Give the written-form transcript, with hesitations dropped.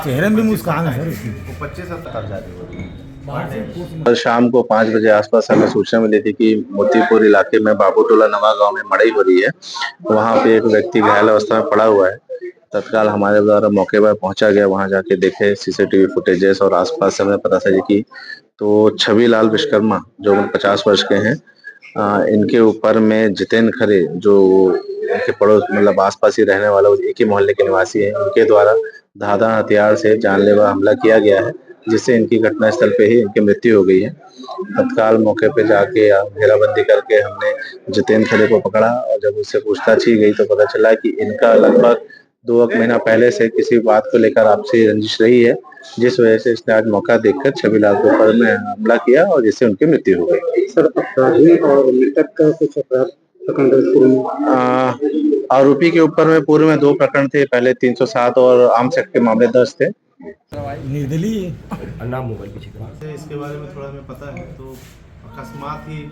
चेहरे में भी मुस्कान है सर उसकी। वो 25 कल शाम को 5 बजे आसपास हमें सूचना मिली थी कि मोतीपुर इलाके में बाबूटोला नवा गांव में मड़ई हो रही है। वहां पे एक व्यक्ति घायल अवस्था में पड़ा हुआ है। तत्काल हमारे द्वारा मौके पर पहुंचा गया, वहां जाके देखे सीसीटीवी फुटेजेस और आसपास से हमें पता चला कि तो छवि लाल विश्वकर्मा जो 50 वर्ष के हैं, इनके ऊपर में जितेंद्र खरे जो इनके पड़ोस मतलब आसपास ही रहने वाला एक ही मोहल्ले के निवासी हैं, उनके द्वारा धारदार हथियार से जानलेवा हमला किया गया है, जिससे इनकी घटनास्थल पे ही इनकी मृत्यु हो गई है। तत्काल मौके पे जाके घेराबंदी करके हमने जितेंद्र खरे को पकड़ा और जब उससे पूछताछ की गई तो पता चला कि इनका लगभग 2 महीना पहले से किसी बात को लेकर आपसी रंजिश रही है, जिस वजह से इसने आज मौका देखकर छविलाल के ऊपर में हमला किया और जिससे उनकी मृत्यु हो गई। सर, अपराधी और मृतक का कुछ अपराध प्रकरण पूर्व में? आरोपी के ऊपर में पूर्व में 2 प्रकरण थे, पहले 307 और आर्म्स एक्ट के मामले दर्ज थे। निर्दलीय इसके बारे में थोड़ा हमें पता है, तो अकस्मात ही